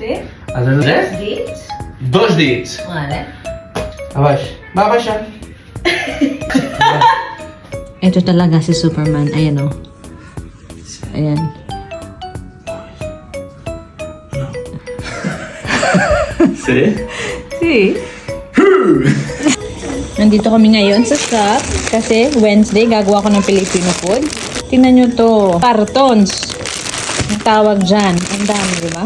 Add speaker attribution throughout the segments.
Speaker 1: Tre?
Speaker 2: Ano na?
Speaker 1: Dates?
Speaker 2: Dos dits.
Speaker 1: Vale.
Speaker 2: Abaixo. Vai abaixar.
Speaker 1: Ito talaga si Superman. Ayan o. Ayan.
Speaker 2: See?
Speaker 1: Si. Nandito kami ngayon sa shop kasi Wednesday gagawa ko ng Filipino food. Tingnan nyo to. Cartons. Ang tawag dyan. Ang dami, di ba?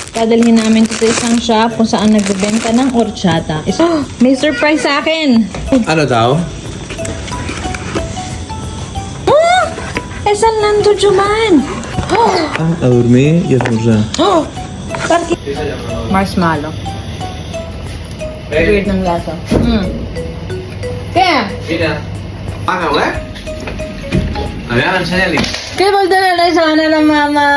Speaker 1: Dadalhin namin ito sa isang shop kung saan nagbebenta ng horchata. Oh, may surprise sa akin.
Speaker 2: Ano daw?
Speaker 1: Oh! Esal nando Juman. Oh!
Speaker 2: A dormir e a forjar.
Speaker 1: Oh! Marshmallow. Weird ng lasa. Kaya?
Speaker 2: Mira. Paga, ué? A ver, enseña-li.
Speaker 1: Kaya magdala na sana ng mama.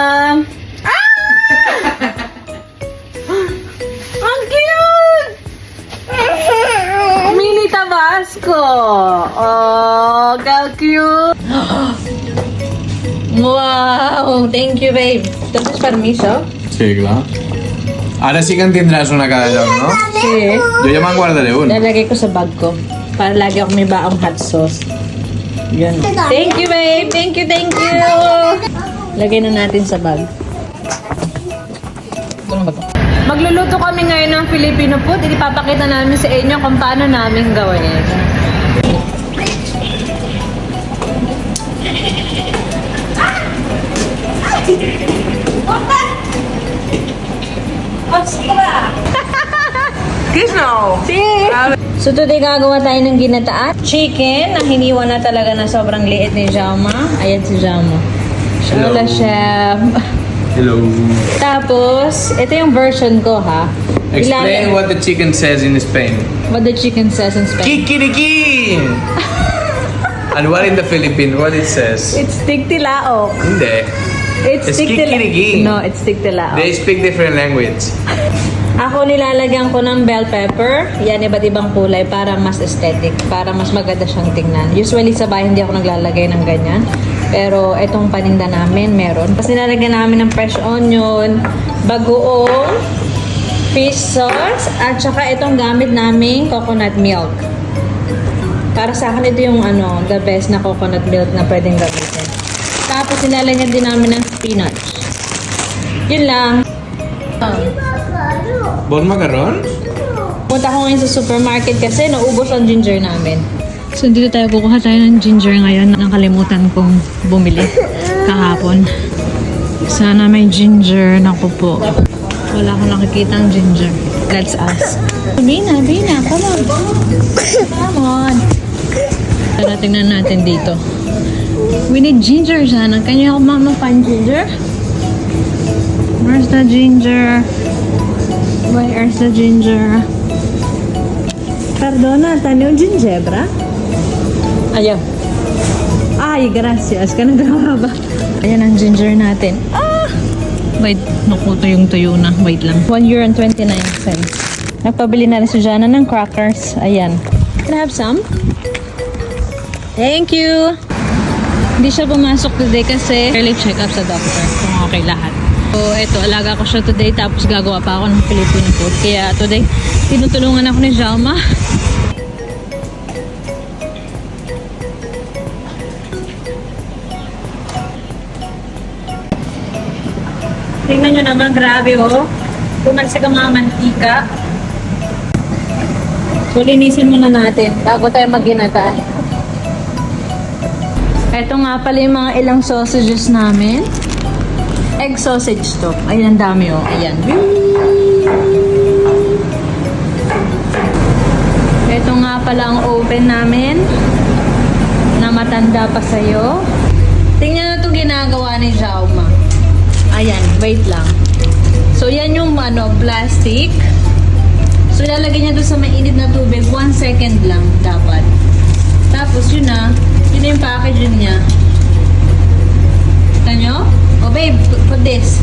Speaker 1: Ang cute! Mini Tabasco. Oh, how cute. Wow, thank you, babe. ¿Entonces permiso?
Speaker 2: Sí, claro. Ahora sí que en tindràs una cada lloc, no?
Speaker 1: Sí.
Speaker 2: Jo ja me'n guardaré un.
Speaker 1: Lalagay ko sa bag ko. Para lagi ako may baong hot sauce. Yun. Thank you, babe. Thank you, thank you. Lagay na natin sa bag. Ito na ba ito? Magluluto kami ngayon ng Filipino food. Ipapakita namin sa inyo kung paano namin gawin. So today gagawa tayo ng ginataan. Chicken na hiniwa na talaga na sobrang liit ni Jaume. Ayan si Jaume. Hola, chef.
Speaker 2: Hello.
Speaker 1: Tapos, ito yung version ko ha.
Speaker 2: Explain what the chicken says in Spain.
Speaker 1: What the chicken says in Spain.
Speaker 2: Kikiriki! And what in the Philippines, what it says?
Speaker 1: It's tigtilaok.
Speaker 2: Hindi. It's kikiriki.
Speaker 1: No, it's tigtilaok.
Speaker 2: They speak different language.
Speaker 1: Ako nilalagyan ko ng bell pepper. Yan, iba't ibang kulay para mas aesthetic. Para mas maganda siyang tingnan. Usually sa bahay hindi ako naglalagay ng ganyan. Pero itong paninda namin meron. Kasi nilalagyan namin ng fresh onion, bagoong, fish sauce, at saka itong gamit naming coconut milk. Para sa akin ito yung the best na coconut milk na pwedeng gamitin. Tapos nilalagyan din namin ng spinach. Yun lang.
Speaker 2: Bon macaron?
Speaker 1: Punta ko ngayon sa supermarket kasi naubos ang ginger namin. So dito tayo kukuha tayo ng ginger ngayon. Nakalimutan kong bumili kahapon. Sana may ginger. Naku po. Wala akong nakikita ng ginger. Let's ask. Bina, come on. Come on. Tara, tingnan natin dito. We need ginger sana. Can you help mama find ginger? Where's the ginger? Where's the ginger? Perdona, tanya yung gingebra? Ayaw. Ay, gracias. Ka nagkakaba. Ayan ang ginger natin. Ah! Wait, naku, tuyo na. Wait lang. €1.29. Nagpabili na rin si Jana ng crackers. Ayan. Can I have some? Thank you! Hindi siya pumasok today kasi early check-up sa doctor kung okay lahat. So, eto, alaga ko siya today tapos gagawa pa ako ng Filipino food. Kaya today, tinutulungan ako ni Jaume. Tingnan nyo naman, grabe oh. Pumansag ang mga mantika. So, linisin muna natin bago tayo mag-ginataan. Ito nga pala yung mga ilang sausages namin. Egg sausage to. Ayan, ang dami oh. Ayan. Ito nga pala ang oven namin na matanda pa sa'yo. Tingnan na itong ginagawa ni Jaume. Ayan, wait lang. So, yan yung plastic. So, lalagyan niya doon sa mainit na tubig. 1 second lang dapat. Tapos, yun na yung packaging niya. Kita nyo? Oh, babe, put this.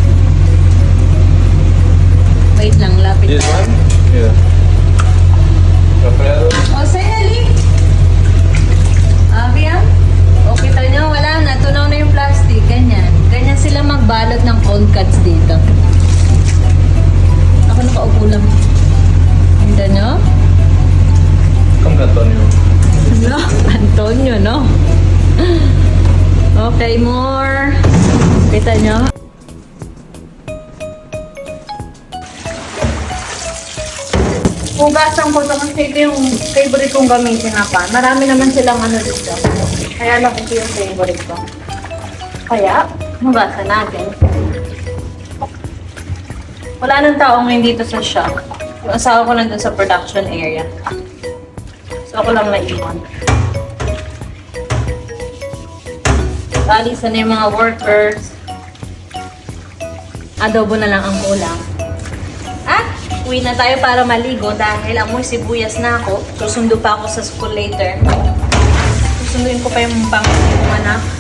Speaker 1: Wait lang, lapit.
Speaker 2: This one? Yeah. Rafael?
Speaker 1: Oh, sa'yo, Abiam? O, kita nyo, wala na. Tunaw na yung plastic. Ganyan. Ganyan sila magbalot ng cold cuts dito. Try more. Kita nyo? Hugasan ko ito kasi ito yung favorite kong gamitin na pan. Marami naman silang ano dito. Kaya lang ito yung favorite ko. Kaya, hugasan natin. Wala nang tao ngayon dito sa shop. Yung asawa ko nandun sa production area. So ako lang naiwan. Alis na yung mga workers. Adobo na lang ang kulang. At uwi na tayo para maligo dahil amoy sibuyas na ako. Susundo pa ako sa school later. Susunduin ko pa yung anak.